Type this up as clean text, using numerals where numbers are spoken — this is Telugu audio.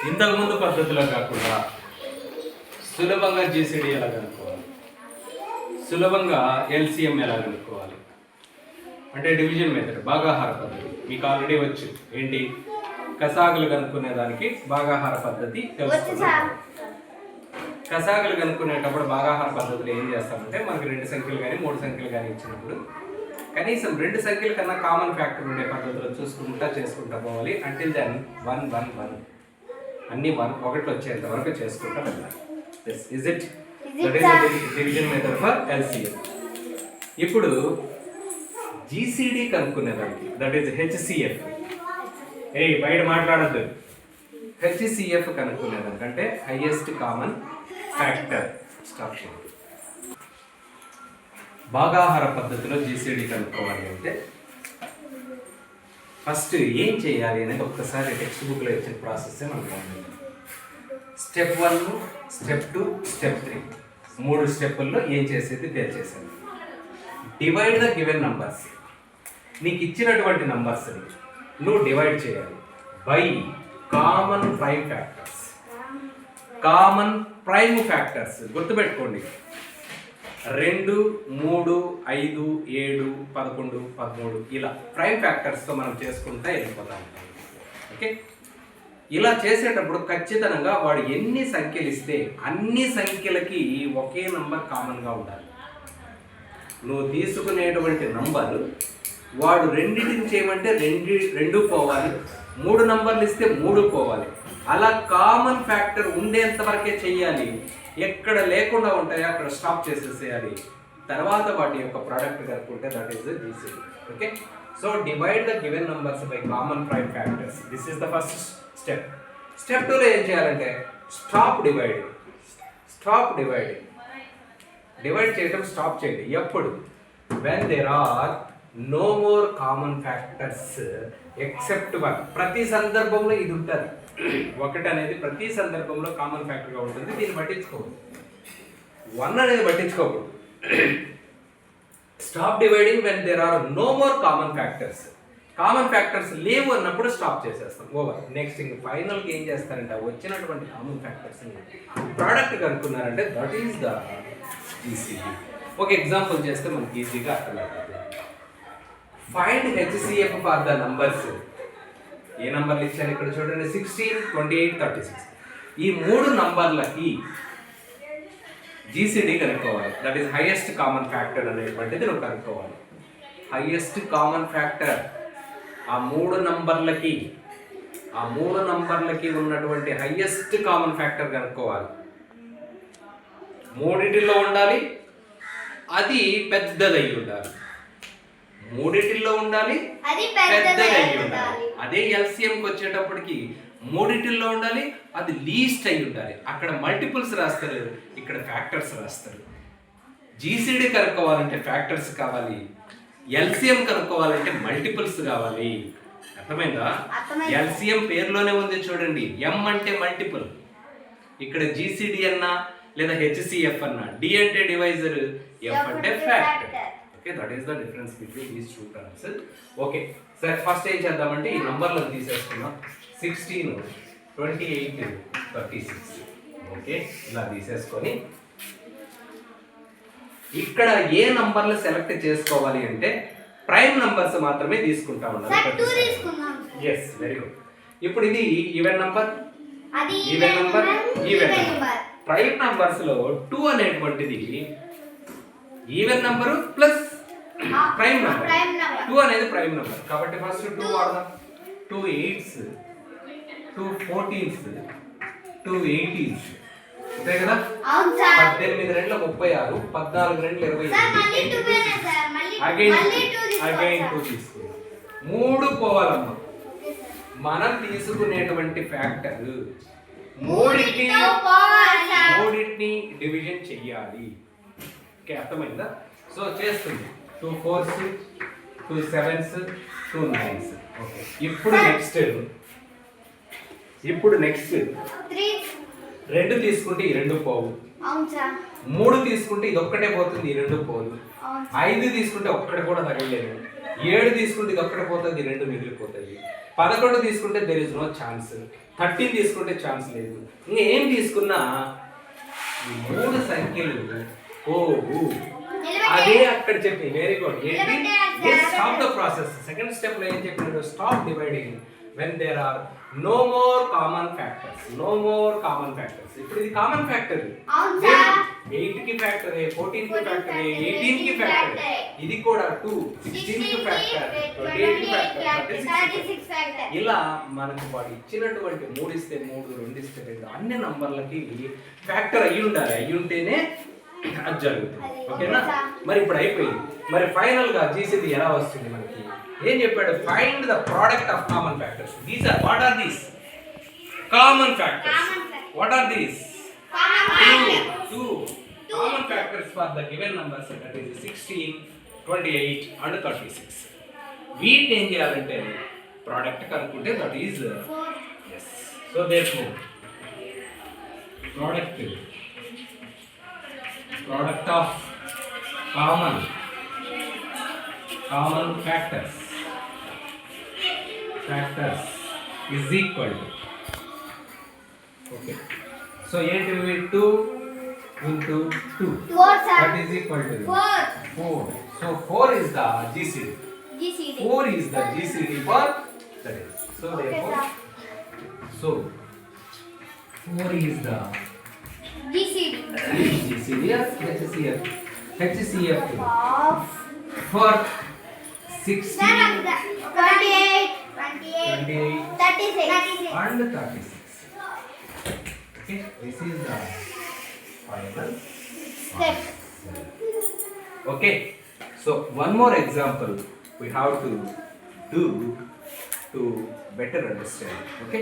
ఇంతకుముందు పద్ధతిలో కాకుండా సులభంగా జీసీడీ ఎలా కనుక్కోవాలి, సులభంగా ఎల్సిఎం ఎలా కనుక్కోవాలి అంటే డివిజన్ మెథడ్, భాగాహార పద్ధతి మీకు ఆల్రెడీ వచ్చు. ఏంటి కసాగులు కనుక్కునే దానికి భాగాహార పద్ధతి తెలుసుకున్నాం. కసాగులు కనుక్కునేటప్పుడు భాగాహార పద్ధతిలో ఏం చేస్తామంటే మనకి 2 సంఖ్యలు కానీ 3 సంఖ్యలు కానీ ఇచ్చినప్పుడు కనీసం 2 సంఖ్యల కన్నా కామన్ ఫ్యాక్టర్ ఉండే పద్ధతిలో చేసుకుంటా పోవాలి. అంటిల్ దెన్ 1 1 1 అన్ని 1 వచ్చేంత వరకు చేసుకుంటా వెళ్ళాలి. Is it that is division method for LCM. ఇప్పుడు జీసీడీ కనుక్కునేదానికి దట్ ఈస్ హెచ్సిఎఫ్. బయట మాట్లాడద్దు. హెచ్సిఎఫ్ కనుక్కునేదానికి అంటే హైయెస్ట్ కామన్ ఫ్యాక్టర్. స్టాప్ చేయండి. భాగాహార పద్ధతిలో జీసీడీ కనుక్కోవాలి అంటే ఫస్ట్ ఏం చేయాలి అనేది ఒక్కసారి టెక్స్ట్ బుక్లో ఇచ్చిన ప్రాసెస్ మనకు ఉంది. స్టెప్ 1, స్టెప్ 2, స్టెప్ 3 3 స్టెప్పుల్లో ఏం చేసేది తెలియచేసాను. Divide the given numbers. నీకు ఇచ్చినటువంటి నంబర్స్ని నువ్వు డివైడ్ చేయాలి by common prime factors. Common prime factors గుర్తుపెట్టుకోండి. 2, 3, 5, 7, 11, 13 ఇలా ప్రైమ్ ఫ్యాక్టర్స్తో మనం చేసుకుంటా వెళ్ళిపోతాం. ఓకే, ఇలా చేసేటప్పుడు ఖచ్చితంగా వాడు ఎన్ని సంఖ్యలు ఇస్తే అన్ని సంఖ్యలకి ఒకే నంబర్ కామన్గా ఉండాలి. నువ్వు తీసుకునేటువంటి నంబర్ వాడు రెండింటిని చేయమంటే 2 పోవాలి, 3 నంబర్లు ఇస్తే 3 పోవాలి. అలా కామన్ ఫ్యాక్టర్ ఉండేంత వరకే చెయ్యాలి. ఎక్కడ లేకుండా ఉంటాయో అక్కడ స్టాప్ చేసేసేయాలి. తర్వాత వాటి యొక్క ప్రోడక్ట్ కనుక్కుంటే that is the GCD. Okay, so divide the given numbers by common prime factors. This is the first step. Step 2లో ఏం చేయాలంటే stop dividing. Stop dividing. Divide చేయడం స్టాప్ చేయండి. ఎప్పుడు? When there are no more common factors except 1. ప్రతి సందర్భంలో ఇది ఉంటుంది. 1 అనేది ప్రతి సందర్భంలో కామన్ ఫ్యాక్టర్గా ఉంటుంది. దీన్ని పట్టించుకోవద్దు. 1 అనేది పట్టించుకోకూడదు. Stop dividing when there are no more common factors. Common factors లేవు అన్నప్పుడు స్టాప్ చేసేస్తాం. ఓవర్. నెక్స్ట్ ఇంక ఫైనల్గా ఏం చేస్తారంటే వచ్చినటువంటి కామన్ ఫ్యాక్టర్స్ ప్రోడక్ట్ కనుక్కున్నారంటే దట్ ఈస్ ద జీసీడీ. ఒక ఎగ్జాంపుల్ చేస్తే మనకి ఈజీగా అర్థమవుతుంది. Find HCF for the numbers. ఏ నంబర్లు ఇచ్చాను ఇక్కడ చూడండి, 16, 28, 36. ఈ 3 నంబర్లకి జీసీడీ కనుక్కోవాలి. That is highest common factor అనేటువంటిది నువ్వు కనుక్కోవాలి. హైయెస్ట్ కామన్ ఫ్యాక్టర్ ఆ 3 నంబర్లకి ఉన్నటువంటి హైయెస్ట్ కామన్ ఫ్యాక్టర్ కనుక్కోవాలి. 3 ఉండాలి, అది పెద్దదై ఉండాలి. 3 ఉండాలి, పెద్దదై ఉండాలి. అదే ఎల్సిఎంకి వచ్చేటప్పటికి 3 ఉండాలి, అది లీస్ట్ అయి ఉండాలి. అక్కడ మల్టిపుల్స్ రాస్తారు, ఇక్కడ ఫ్యాక్టర్స్ రాస్తారు. జీసీడీ కనుక్కోవాలంటే ఫ్యాక్టర్స్ కావాలి, ఎల్సిఎం కనుక్కోవాలంటే మల్టిపుల్స్ కావాలి. అర్థమైందా? ఎల్సిఎం పేరులోనే ఉంది చూడండి, ఎం అంటే మల్టిపుల్, ఇక్కడ జీసీడీ అన్నా లేదా హెచ్సిఎఫ్ అన్నా. డి అంటే డివైజర్, ఎఫ్ అంటే factor. Okay, that is the difference between these 2 terms. Okay, సరే ఫస్ట్ ఏం చేద్దామంటే ఈ నంబర్లను తీసేసుకున్నాం. 16, 28, 36. ఓకే, ఇలా తీసేసుకొని ఇక్కడ ఏ నంబర్లు సెలెక్ట్ చేసుకోవాలి అంటే ప్రైమ్ నంబర్స్ మాత్రమే తీసుకుంటా ఉన్నాను. Yes, very good. ఇప్పుడు ఇది even number, even number, even number. Prime numbers లో 2 అనేటువంటిది even number plus prime number. 2 అనేది ప్రైమ్ నంబర్ కాబట్టి ఫస్ట్ 2 వాడదాం. 2 8s, 2 14s, 2 18s. అంతే కదా? 18 2 36, 14 2 28. అగైన్ 2 తీసుకుందాం. 3 పోవాలమ్మా. మనం తీసుకునేటువంటి ఫ్యాక్టర్ మూడింటిని డివిజన్ చెయ్యాలి. ఓకే, అర్థమైందా? సో చేస్తుంది. 2 4s, 2 7s, 2 9s. ఓకే, ఇప్పుడు నెక్స్ట్ 2 తీసుకుంటే ఈ 2 పోవు. 3 తీసుకుంటే ఇది ఒక్కటే పోతుంది, ఈ 2 పోదు. 5 తీసుకుంటే ఒక్కటి కూడా తగ్గలేదు. 7 తీసుకుంటే ఇది ఒక్కటే పోతుంది, 2 మిగిలిపోతుంది. 11 తీసుకుంటే దెర్ ఇస్ నో ఛాన్స్, 13 తీసుకుంటే ఛాన్స్ లేదు. ఇంకా ఏం తీసుకున్నా ఈ 3 సంఖ్యలు పోవు. అదే అక్కడ చెప్పి వెరీ గుడ్. ఏంటి stop the process. Second step లో ఏం చెప్పినాడు? Stop dividing when there are no more common factors. No more common factors. ఇప్పుడు ఇది కామన్ ఫ్యాక్టర్. 8 కి ఫ్యాక్టర్, 14 కి ఫ్యాక్టర్, 18 కి ఫ్యాక్టర్. ఇది కూడా 2, 16 కి ఫ్యాక్టర్, 28 కి ఫ్యాక్టర్, 36 ఫ్యాక్టర్. ఇలా మనకు వాడు ఇచ్చినటువంటి 3 ఇస్తే 3, 2 ఇస్తే 2 అన్ని నంబర్లకి ఫ్యాక్టర్ అయ్యి ఉండాలి. అయ్యి ఉంటేనే అది జరుగుతుంది. ఓకేనా? మరి ఇప్పుడు అయిపోయింది. మరి ఫైనల్ గా జీసీడీ ఎలా వస్తుంది మనకి? ఏం చెప్పాడు? Find the product of common factors. These are what are these? Common factors. What are these? Two common factors for the given numbers, that is 16, 28 and 36. వీటిని ఏం చేయాలంటే ప్రోడక్ట్ కనుక్కుంటే that is yes. So therefore product of common factors is equal to, okay, so 8 into 2 that is equal to 4. So 4 is the GCD. 4 is the GCD for that is. So therefore so 4 is the GCD or HCF for 16, 28, 36 and 36. Okay, this is the final step. Okay, so one more example we have to do to better understand. Okay,